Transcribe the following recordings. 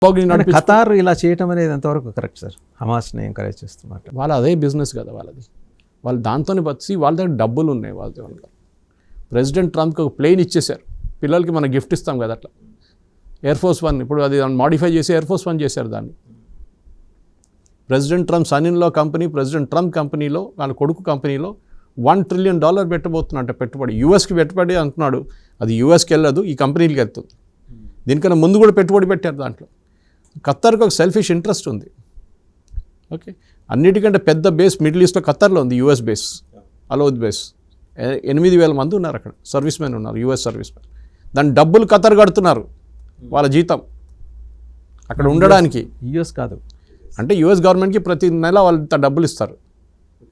Qatar ఇలా చేయటం అనేది ఎంతవరకు కరెక్ట్ సార్? హమాస్ని ఎంకరేజ్ చేస్తున్నట్టు వాళ్ళ అదే బిజినెస్ కదా వాళ్ళది. వాళ్ళు దాంతోనే వచ్చి వాళ్ళ దగ్గర డబ్బులు ఉన్నాయి వాళ్ళ దగ్గర. ప్రెసిడెంట్ ట్రంప్కి ఒక ప్లేన్ ఇచ్చేశారు, పిల్లలకి మనం గిఫ్ట్ ఇస్తాం కదా అట్లా. ఎయిర్ ఫోర్స్ 1 ఇప్పుడు అది మాడిఫై చేసి ఎయిర్ ఫోర్స్ 1 చేశారు దాన్ని. President Trump son in law company, president Trump కంపెనీలో వాళ్ళ కొడుకు కంపెనీలో $1 ట్రిలియన్ పెట్టబోతున్నట్ట పెట్టుబడి. యూఎస్కి పెట్టుబడి అంటున్నాడు, అది యూఎస్కి వెళ్ళదు, ఈ కంపెనీలకి వెళ్తుంది. దీనికన్నా ముందు కూడా పెట్టుబడి పెట్టారు దాంట్లో. ఖత్తర్కి ఒక సెల్ఫిష్ ఇంట్రెస్ట్ ఉంది. ఓకే, అన్నిటికంటే పెద్ద బేస్ మిడిల్ ఈస్ట్లో ఖత్తర్లో ఉంది, యూఎస్ బేస్, అలౌద్ బేస్. 8,000 మంది ఉన్నారు అక్కడ, సర్వీస్ మెన్ ఉన్నారు, యూఎస్ సర్వీస్ మెన్. దాని డబ్బులు ఖత్తర్ కడుతున్నారు, వాళ్ళ జీతం అక్కడ ఉండడానికి. యూఎస్ కాదు అంటే యూఎస్ గవర్నమెంట్కి ప్రతి నెల వాళ్ళ డబ్బులు ఇస్తారు,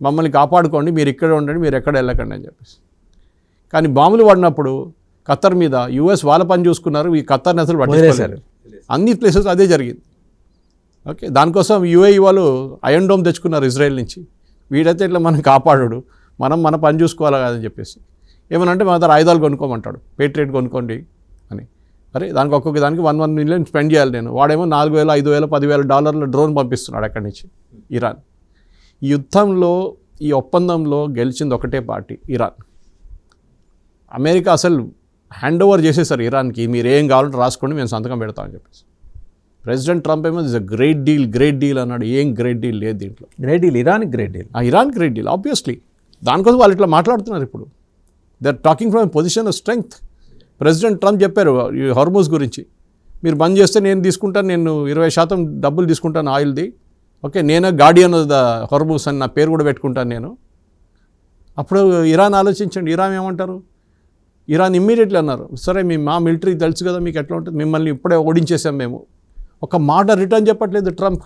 మమ్మల్ని కాపాడుకోండి, మీరు ఇక్కడ ఉండండి, మీరు ఎక్కడ వెళ్ళకండి అని చెప్పేసి. కానీ బాంబులు పడినప్పుడు ఖత్తర్ మీద యూఎస్ వాళ్ళ పని చూసుకున్నారు, ఈ ఖత్తర్ని అసలు పట్టించారు. అన్ని ప్లేసెస్ అదే జరిగింది. ఓకే, దానికోసం యూఏఈ వాళ్ళు ఐరన్ డోమ్ తెచ్చుకున్నారు ఇజ్రాయెల్ నుంచి. వీడైతే ఇట్లా మనం కాపాడు, మనం మన పని చూసుకోవాలి కదని చెప్పేసి. ఏమనంటే మా దగ్గర ఆయుధాలు కొనుక్కోమంటాడు, పేట్రియట్ కొనుక్కోండి అని. అరే దానికి ఒక్కొక్క దానికి $1 మిలియన్ స్పెండ్ చేయాలి నేను. వాడేమో $4,000, $5,000, $10,000 డ్రోన్ పంపిస్తున్నాడు అక్కడి నుంచి ఇరాన్. ఈ యుద్ధంలో, ఈ ఒప్పందంలో గెలిచింది ఒకటే పార్టీ, ఇరాన్. అమెరికా అసలు హ్యాండ్ ఓవర్ చేసేసారు ఇరాన్కి, మీరు ఏం కావాలంటే రాసుకోండి, మేము సంతకం పెడతామని చెప్పేసి. ప్రెసిడెంట్ ట్రంప్ ఏమో దిస్ అ గ్రేట్ డీల్ అన్నాడు. ఏం గ్రేట్ డీల్ లేదు దీంట్లో. గ్రేట్ డీల్, ఇరాన్కి great deal. Iran great deal obviously. దానికోసం వాళ్ళు ఇట్లా మాట్లాడుతున్నారు ఇప్పుడు. They are talking from position of strength. President Trump చెప్పారు ఈ హార్మూజ్ గురించి, మీరు బంద్ చేస్తే నేను తీసుకుంటాను, నేను 20% డబ్బులు తీసుకుంటాను ఆయిల్ది. ఓకే, నేనే గార్డియన్ ఆఫ్ ద హార్మూజ్ అని నా పేరు కూడా పెట్టుకుంటాను నేను. అప్పుడు ఇరాన్ ఆలోచించండి, ఇరాన్ ఏమంటారు? ఇరాన్ ఇమ్మీడియట్లీ అన్నారు, సరే మా మిలిటరీ తెలుసు కదా మీకు ఎట్లా ఉంటుంది, మిమ్మల్ని ఇప్పుడే ఓడించేసాం మేము. ఒక మాట రిటర్న్ చెప్పట్లేదు ట్రంప్.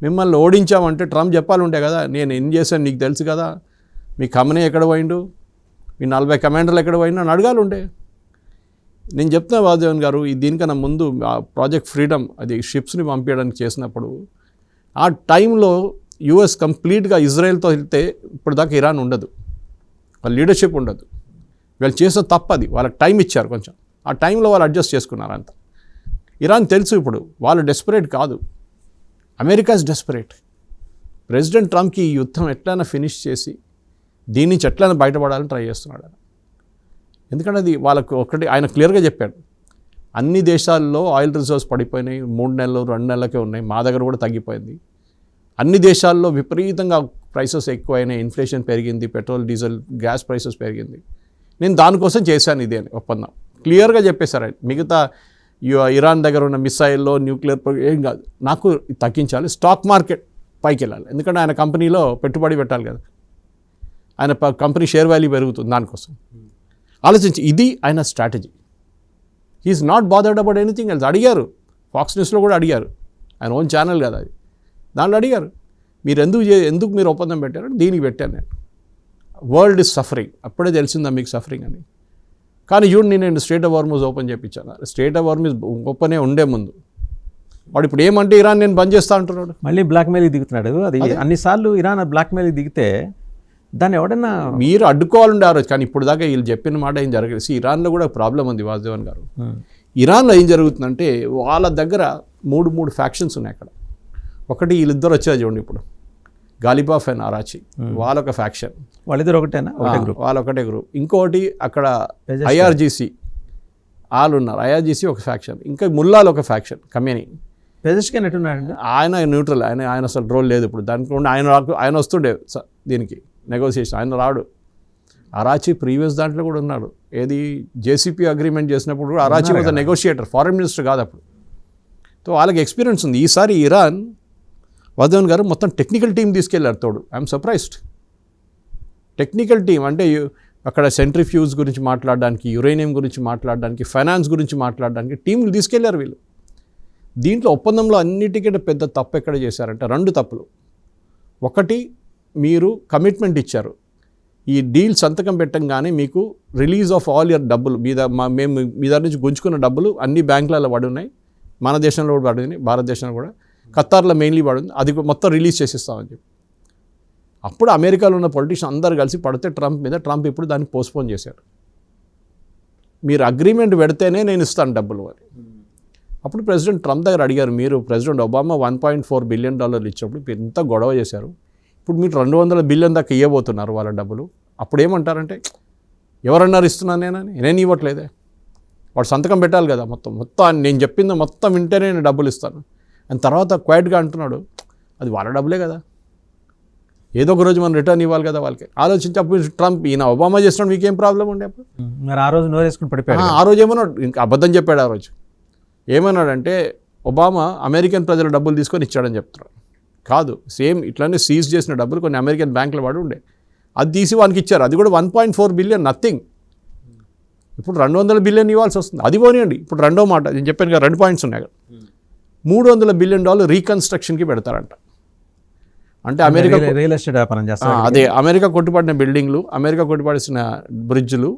మిమ్మల్ని ఓడించామంటే ట్రంప్ చెప్పాలంటే కదా, నేను ఏం చేశాను నీకు తెలుసు కదా, మీ ఖమనే ఎక్కడ పోయిండు, మీ 40 కమాండర్లు ఎక్కడ పోయిండు అని అడగాలి ఉండే. నేను చెప్తున్నా వాసుదేవన్ గారు, దీనికన్నా ముందు ప్రాజెక్ట్ ఫ్రీడమ్, అది షిప్స్ని పంపించడానికి చేసినప్పుడు, ఆ టైంలో యూఎస్ కంప్లీట్గా ఇజ్రాయెల్తో వెళ్తే ఇప్పుడు దాకా ఇరాన్ ఉండదు, వాళ్ళ లీడర్షిప్ ఉండదు. వీళ్ళు చేసిన తప్పది, వాళ్ళకి టైం ఇచ్చారు కొంచెం, ఆ టైంలో వాళ్ళు అడ్జస్ట్ చేసుకున్నారు అంత. ఇరాన్ తెలుసు ఇప్పుడు వాళ్ళు డెస్పరేట్ కాదు, అమెరికా ఇస్ డెస్పరేట్. ప్రెసిడెంట్ ట్రంప్కి ఈ యుద్ధం ఎట్లైనా ఫినిష్ చేసి దీని నుంచి ఎట్లైనా బయటపడాలని ట్రై చేస్తున్నాడు. ఎందుకంటే అది వాళ్ళకు ఒకటి ఆయన క్లియర్గా చెప్పాడు, అన్ని దేశాల్లో ఆయిల్ రిజర్వ్స్ పడిపోయినాయి, 3 నెలలు 2 నెలలకే ఉన్నాయి, మా దగ్గర కూడా తగ్గిపోయింది. అన్ని దేశాల్లో విపరీతంగా ప్రైసెస్ ఎక్కువైనాయి, ఇన్ఫ్లేషన్ పెరిగింది, పెట్రోల్ డీజిల్ గ్యాస్ ప్రైసెస్ పెరిగింది. నేను దానికోసం చేశాను ఇదే ఒప్పందం, క్లియర్గా చెప్పేశారు ఆయన. మిగతా ఇరాన్ దగ్గర ఉన్న మిసైల్లో న్యూక్లియర్ ఏం కాదు, నాకు తగ్గించాలి, స్టాక్ మార్కెట్ పైకి వెళ్ళాలి, ఎందుకంటే ఆయన కంపెనీలో పెట్టుబడి పెట్టాలి కదా, ఆయన కంపెనీ షేర్ వాల్యూ పెరుగుతుంది, దానికోసం ఆలోచించి. ఇది ఆయన strategy. He's not bothered about anything else. అడిగారు, ఫాక్స్ న్యూస్లో కూడా అడిగారు, ఆయన ఓన్ ఛానల్ కదా అది, దాంట్లో అడిగారు మీరు ఎందుకు మీరు ఒప్పందం పెట్టారు? దీనికి పెట్టాను నేను. వరల్డ్ ఇస్ సఫరింగ్, అప్పుడే తెలిసిందా మీకు సఫరింగ్ అని. కానీ చూడండి, నేను స్ట్రేట్ ఆఫ్ హార్మూజ్ ఓపెన్ చేయించాను. స్ట్రేట్ ఆఫ్ హార్మూజ్ ఓపెనే ఉండే ముందు వాడు ఇప్పుడు ఏమంటే ఇరాన్ నేను బంద్ చేస్తా అంటున్నాడు, మళ్ళీ బ్లాక్మెయిల్కి దిగుతున్నాడు. అది అన్నిసార్లు ఇరాన్ బ్లాక్మెయిల్కి దిగితే దాన్ని ఎవడన్నా మీరు అడ్డుకోవాలండి ఆ రోజు. కానీ ఇప్పుడు దాకా వీళ్ళు చెప్పిన మాట ఏం జరగలేదు. ఇరాన్లో కూడా ప్రాబ్లం ఉంది వాసుదేవన్ గారు. ఇరాన్లో ఏం జరుగుతుందంటే వాళ్ళ దగ్గర మూడు ఫ్యాక్షన్స్ ఉన్నాయి అక్కడ. ఒకటి వీళ్ళిద్దరు వచ్చారు చూడండి ఇప్పుడు, గాలిబాఫ్ అండ్ అరాచి, వాళ్ళొక ఫ్యాక్షన్, వాళ్ళిద్దరు ఒకటేనా? వాళ్ళొకటే గ్రూప్. ఇంకోటి అక్కడ ఐఆర్జీసీ వాళ్ళు ఉన్నారు, ఐఆర్జీసీ ఒక ఫ్యాక్షన్. ఇంకా ముల్లాలు ఒక ఫ్యాక్షన్, కమేని. పెజెష్కిన్ ఎట్టున్నాడు? ఆయన న్యూట్రల్, ఆయన అసలు రోల్ లేదు ఇప్పుడు దానికి. ఆయన వస్తుండే దీనికి నెగోసియేషన్, ఆయన రాడు. అరాచి ప్రీవియస్ దాంట్లో కూడా ఉన్నాడు, ఏది జేసీపీ అగ్రిమెంట్ చేసినప్పుడు కూడా అరాచి వాజ్ నెగోషియేటర్, ఫారెన్ మినిస్టర్ కాదు అప్పుడు. సో వాళ్ళకి ఎక్స్పీరియన్స్ ఉంది. ఈసారి ఇరాన్ వాసుదేవన్ గారు మొత్తం టెక్నికల్ టీం తీసుకెళ్లారు తోడు. I'm surprised. టెక్నికల్ టీం అంటే అక్కడ సెంట్రిఫ్యూజ్ గురించి మాట్లాడడానికి, యురేనియం గురించి మాట్లాడడానికి, ఫైనాన్స్ గురించి మాట్లాడడానికి టీంలు తీసుకెళ్లారు వీళ్ళు. దీంట్లో ఒప్పందంలో అన్నిటికంటే పెద్ద తప్పు ఎక్కడ చేశారంటే 2 తప్పులు. ఒకటి, మీరు కమిట్మెంట్ ఇచ్చారు, ఈ డీల్ సంతకం పెట్టంగానే మీకు రిలీజ్ ఆఫ్ ఆల్ యువర్ డబ్బులు మేము మీ దగ్గర నుంచి గుంజుకున్న డబ్బులు అన్ని బ్యాంకులలో పడి ఉన్నాయి, మన దేశంలో కూడా పడింది, భారతదేశంలో కూడా, ఖతార్లో మెయిన్లీ పడింది, అది మొత్తం రిలీజ్ చేసిస్తామని చెప్పి. అప్పుడు అమెరికాలో ఉన్న పొలిటీషియన్ అందరు కలిసి పడితే ట్రంప్ మీద, ట్రంప్ ఇప్పుడు దాన్ని పోస్ట్పోన్ చేశారు. మీరు అగ్రిమెంట్ పెడితేనే నేను ఇస్తాను డబ్బులు అని. అప్పుడు ప్రెసిడెంట్ ట్రంప్ దగ్గర అడిగారు, మీరు ప్రెసిడెంట్ ఒబామా $1.4 బిలియన్ ఇచ్చినప్పుడు మీరు ఎంత గొడవ చేశారు, ఇప్పుడు మీరు $200 బిలియన్ దాకా ఇవ్వబోతున్నారు వాళ్ళ డబ్బులు. అప్పుడు ఏమంటారంటే, ఎవరన్నారు ఇస్తున్నాను నేను ఇవ్వట్లేదే, వాడు సంతకం పెట్టాలి కదా, మొత్తం నేను చెప్పింది మొత్తం వింటేనే నేను డబ్బులు ఇస్తాను అని తర్వాత క్వైట్గా అంటున్నాడు. అది వాళ్ళ డబ్బులే కదా, ఏదో ఒక రోజు మనం రిటర్న్ ఇవ్వాలి కదా వాళ్ళకి. ఆలోచించి అప్పుడు ట్రంప్ ఈయన ఒబామా చేస్తున్నాడు, మీకేం ప్రాబ్లం ఉండే అప్పుడు? మరి ఆ రోజు నోరేసుకుని పడిపోయాడు. ఆ రోజు ఏమన్నాడు, ఇంకా అబద్ధం చెప్పాడు. ఆ రోజు ఏమన్నాడంటే, ఒబామా అమెరికన్ ప్రజల డబ్బులు తీసుకొని ఇచ్చాడని చెప్తున్నాడు. కాదు, సేమ్ ఇట్లానే సీజ్ చేసిన డబ్బులు కొన్ని అమెరికన్ బ్యాంకులు వాడు ఉండే, అది తీసి వానికి ఇచ్చారు. అది కూడా $1.4 బిలియన్ నథింగ్. ఇప్పుడు $200 బిలియన్ ఇవ్వాల్సి వస్తుంది. అది పోనీయండి. ఇప్పుడు రెండో మాట నేను చెప్పాను కదా, 2 పాయింట్స్ ఉన్నాయి కదా. $300 బిలియన్ రీకన్స్ట్రక్షన్కి పెడతారంట. అంటే అమెరికా రియల్ ఎస్టేట్ వ్యాపారం చేస్తారు. అదే అమెరికా కొట్టుపడిన బిల్డింగ్లు, అమెరికా కొట్టుపడిన బ్రిడ్జ్లు,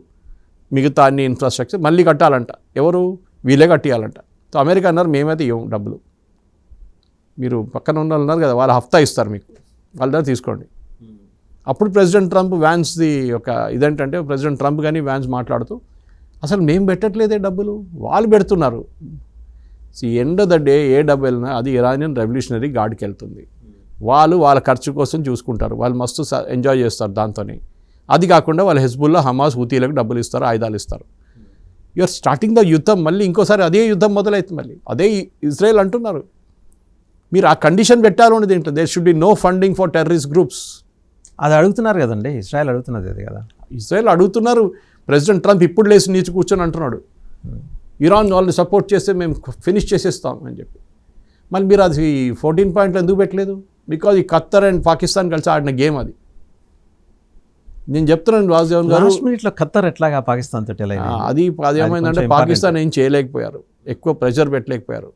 మిగతా అన్ని ఇన్ఫ్రాస్ట్రక్చర్ మళ్ళీ కట్టాలంట. ఎవరు? వీళ్ళే కట్టియాలంట. సో అమెరికా అన్నారు, మేమైతే ఇవ్వం డబ్బులు, మీరు పక్కన ఉన్న వాళ్ళు ఉన్నారు కదా, వాళ్ళ హఫ్తా ఇస్తారు మీకు, వాళ్ళ దగ్గర తీసుకోండి. అప్పుడు ప్రెసిడెంట్ ట్రంప్ వ్యాన్స్ది ఒక ఇదేంటంటే, ప్రెసిడెంట్ ట్రంప్ కానీ వ్యాన్స్ మాట్లాడుతూ, అసలు మేము పెట్టట్లేదే డబ్బులు, వాళ్ళు పెడుతున్నారు. ఎండ్ ఆఫ్ ద డే ఏ డబ్బు వెళ్ళినా అది ఇరానియన్ రెవల్యూషనరీ గార్డ్కి వెళ్తుంది. వాళ్ళు వాళ్ళ ఖర్చు కోసం చూసుకుంటారు, వాళ్ళు మస్తు ఎంజాయ్ చేస్తారు దాంతోనే. అది కాకుండా వాళ్ళు హెజ్బుల్లా, హమాస్, హూతీలకు డబ్బులు ఇస్తారు, ఆయుధాలు ఇస్తారు. యూఆర్ స్టార్టింగ్ ద యుద్ధం. మళ్ళీ ఇంకోసారి అదే యుద్ధం మొదలవుతుంది. మళ్ళీ అదే ఇజ్రాయెల్ అంటున్నారు, మీరు ఆ కండిషన్ పెట్టాలని ఏంటో, there should be no funding for terrorist groups. అది అడుగుతున్నారు కదండి, ఇజ్రాయెల్ అడుగుతున్నది అది కదా. ఇజ్రాయెల్ అడుగుతున్నారు. ప్రెసిడెంట్ ట్రంప్ ఇప్పుడు లేచి నీచి కూర్చొని అంటున్నాడు, ఇరాన్ వాళ్ళు సపోర్ట్ చేస్తే మేము ఫినిష్ చేసేస్తాం అని చెప్పి. మళ్ళీ మీరు అది 14 పాయింట్లు ఎందుకు పెట్టలేదు? బికాజ్ ఈ ఖత్తర్ అండ్ పాకిస్తాన్ కలిసి ఆడిన గేమ్ అది. నేను చెప్తున్నాను వాసుదేవన్ గారు, లాస్ట్ మినిట్లో ఖత్తర్ ఎట్లాగా పాకిస్తాన్ తోటి అది ఏమైందంటే పాకిస్తాన్ ఏం చేయలేకపోయారు, ఎక్కువ ప్రెషర్ పెట్టలేకపోయారు.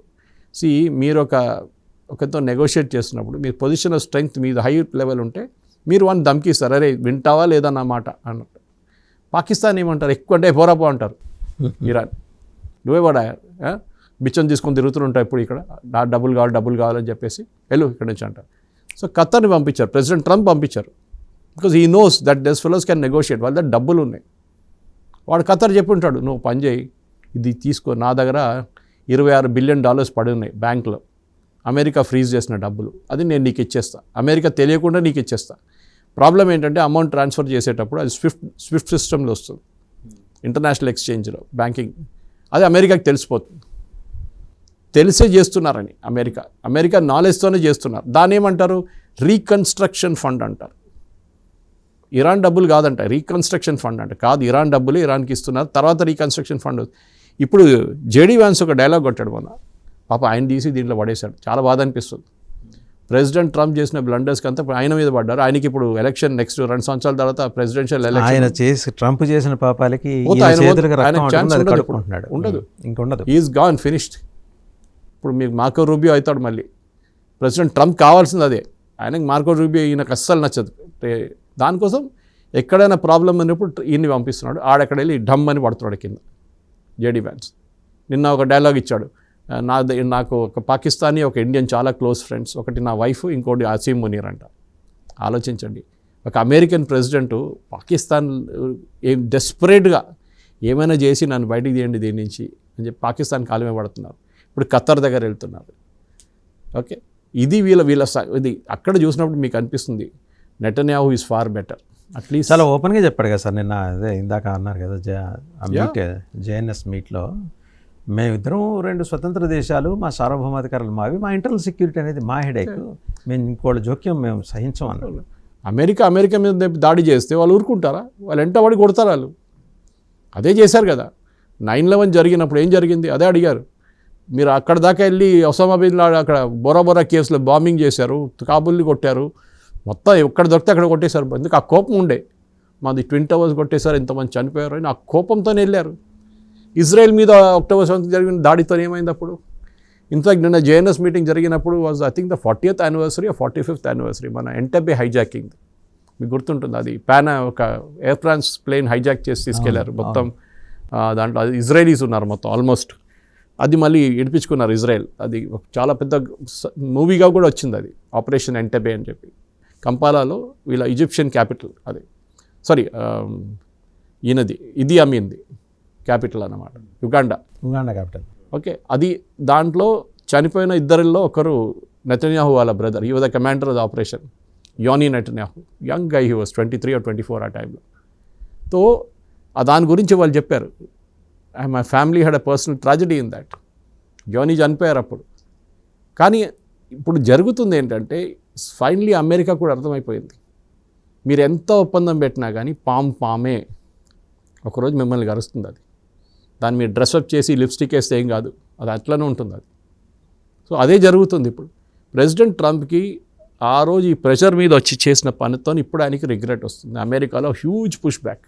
మీరు ఒకతో నెగోషియేట్ చేస్తున్నప్పుడు మీరు పొజిషన్ ఆఫ్ స్ట్రెంగ్త్ మీద హై లెవెల్ ఉంటే మీరు వాడిని ధమ్కిస్తారు, అరే వింటావా లేదా నా మాట అన్నట్టు. పాకిస్తాన్ ఏమంటారు, ఎక్కువ అంటే పోరాపో అంటారు. ఇరాన్ నువ్వే వాడా బిచ్చం తీసుకొని తిరుగుతుంటావు ఇప్పుడు ఇక్కడ, డబ్బులు కావాలని చెప్పేసి వెళ్ళు ఇక్కడ నుంచి అంటారు. సో ఖత్తర్ని పంపించారు, ప్రెసిడెంట్ ట్రంప్ పంపించారు. Because he knows that these fellows can negotiate, వాళ్ళ దగ్గర డబ్బులు ఉన్నాయి. వాడు ఖత్తర్ చెప్పి ఉంటాడు, నువ్వు పని చేయి, ఇది తీసుకో, నా దగ్గర $26 బిలియన్ పడి ఉన్నాయి బ్యాంకులో, అమెరికా ఫ్రీజ్ చేసిన డబ్బులు, అది నేను నీకు ఇచ్చేస్తా, అమెరికా తెలియకుండా నీకు ఇచ్చేస్తా. ప్రాబ్లం ఏంటంటే అమౌంట్ ట్రాన్స్ఫర్ చేసేటప్పుడు అది స్విఫ్ట్ సిస్టంలో వస్తుంది, ఇంటర్నేషనల్ ఎక్స్చేంజ్లో బ్యాంకింగ్, అది అమెరికాకి తెలిసిపోతుంది. తెలిసే చేస్తున్నారని అమెరికా నాలెడ్జ్తోనే చేస్తున్నారు. దాన్ని ఏమంటారు, రీకన్స్ట్రక్షన్ ఫండ్ అంటారు. ఇరాన్ డబ్బులు కాదంట, రీకన్స్ట్రక్షన్ ఫండ్ అంట. కాదు, ఇరాన్ డబ్బులు ఇరాన్కి ఇస్తున్నారు, తర్వాత రీకన్స్ట్రక్షన్ ఫండ్. ఇప్పుడు జేడీ వ్యాన్స్ ఒక డైలాగ్ కొట్టాడు మొన్న, పాప ఆయన తీసి దీంట్లో పడేశాడు, చాలా బాధ అనిపిస్తుంది. ప్రెసిడెంట్ ట్రంప్ చేసిన బ్లండర్స్కి అంతా ఆయన మీద పడ్డారు. ఆయనకి ఇప్పుడు ఎలక్షన్ నెక్స్ట్ 2 సంవత్సరాల తర్వాత ప్రెసిడెన్షియల్ ఎలక్షన్, ట్రంప్ చేసిన పాపాలకి ఉండదు, ఈజ్ గాన్ ఫినిష్డ్. ఇప్పుడు మీకు మార్కో రూబియో అవుతాడు మళ్ళీ. ప్రెసిడెంట్ ట్రంప్ కావాల్సింది అదే, ఆయనకి మార్కో రూబియో ఈయనకు అస్సలు నచ్చదు. దానికోసం ఎక్కడైనా ప్రాబ్లం ఉన్నప్పుడు ఈయన్ని పంపిస్తున్నాడు, ఆడెక్కడ వెళ్ళి డమ్ అని పడుతున్నాడు కింద. జేడీ వ్యాన్స్ నిన్న ఒక డైలాగ్ ఇచ్చాడు, నాకు ఒక పాకిస్తానీ ఒక ఇండియన్ చాలా క్లోజ్ ఫ్రెండ్స్, ఒకటి నా వైఫ్, ఇంకోటి అసీమ్ మునీర్ అంట. ఆలోచించండి, ఒక అమెరికన్ ప్రెసిడెంట్ పాకిస్తాన్ ఏం డెస్పరేట్గా ఏమైనా చేసి నన్ను బయటికి తీయండి దీని నుంచి అని చెప్పి పాకిస్తాన్ కాలమే పడుతున్నారు. ఇప్పుడు ఖత్తర్ దగ్గర వెళ్తున్నారు. ఓకే, ఇది ఇది అక్కడ చూసినప్పుడు మీకు అనిపిస్తుంది Netanyahu is far better. At least చాలా ఓపెన్గా చెప్పాడు కదా సార్ నిన్న, అదే ఇందాక అన్నారు కదా జేఎన్ఎస్ మీట్లో, మేమిద్దరం 2 స్వతంత్ర దేశాలు, మా సార్వభౌమాధికారాలు మావి, మా ఇంటర్నల్ సెక్యూరిటీ అనేది మా హెడేక్, మేము ఇంకోళ్ళ జోక్యం మేము సహించం అన్నాడు. అమెరికా మీద దాడి చేస్తే వాళ్ళు ఊరుకుంటారా? వాళ్ళు వెంటబడి కొడతారు. వాళ్ళు అదే చేశారు కదా. 9/11 జరిగినప్పుడు ఏం జరిగింది అదే అడిగారు. మీరు అక్కడ దాకా వెళ్ళి ఒసామా బిన్ లాడెన్ అక్కడ బొరా కేసులో బాంబింగ్ చేశారు, కాబుల్ని కొట్టారు, మొత్తం ఎక్కడ దొరికితే అక్కడ కొట్టేశారు. ఎందుకు ఆ కోపం ఉండే, మాది ట్విన్ టవర్స్ కొట్టేశారు, ఇంతమంది చనిపోయారు అని ఆ కోపంతోనే వెళ్ళారు. ఇజ్రాయెల్ మీద October 7 జరిగిన దాడితో ఏమైంది అప్పుడు? ఇన్ఫాక్ట్ నిన్న జేఎన్ఎస్ మీటింగ్ జరిగినప్పుడు was I think the 40th anniversary 45th anniversary మన ఎంటెబే హైజాకింగ్. మీకు గుర్తుంటుంది, అది ఒక ఎయిర్ ఫ్రాన్స్ ప్లేన్ హైజాక్ చేసి తీసుకెళ్లారు మొత్తం. దాంట్లో అది ఇజ్రాయలీస్ ఉన్నారు మొత్తం ఆల్మోస్ట్. అది మళ్ళీ ఇడిపించుకున్నారు ఇజ్రాయెల్. అది చాలా పెద్ద మూవీగా కూడా వచ్చింది అది, ఆపరేషన్ ఎంటెబే అని చెప్పి. కంపాలాలో వీళ్ళ ఈజిప్షియన్ క్యాపిటల్, అది ఈయనది ఇది అమీన్ది క్యాపిటల్ అన్నమాట, యుగాండా క్యాపిటల్. ఓకే, అది దాంట్లో చనిపోయిన ఇద్దరిలో ఒకరు నెతన్యాహు వాళ్ళ brother. He was the commander of the operation, Yoni Netanyahu. Young guy, he was 23 or 24 ఆ టైంలో. సో దాని గురించి వాళ్ళు చెప్పారు, my family had a personal tragedy in that. Yoni చనిపోయారు అప్పుడు. కానీ ఇప్పుడు జరుగుతుంది ఏంటంటే, ఫైనలీ అమెరికా కూడా అర్థమైపోయింది, మీరు ఎంత ఒప్పందం పెట్టినా కానీ పామే ఒకరోజు మిమ్మల్ని కరుస్తుంది. అది దాన్ని మీరు డ్రెస్అప్ చేసి లిప్స్టిక్ వేస్తే ఏం కాదు, అది అట్లనే ఉంటుంది అది. సో అదే జరుగుతుంది ఇప్పుడు. ప్రెసిడెంట్ ట్రంప్కి ఆ రోజు ఈ ప్రెషర్ మీద వచ్చి చేసిన పనితో ఇప్పుడు ఆయనకి రిగ్రెట్ వస్తుంది. అమెరికాలో హ్యూజ్ పుష్ బ్యాక్.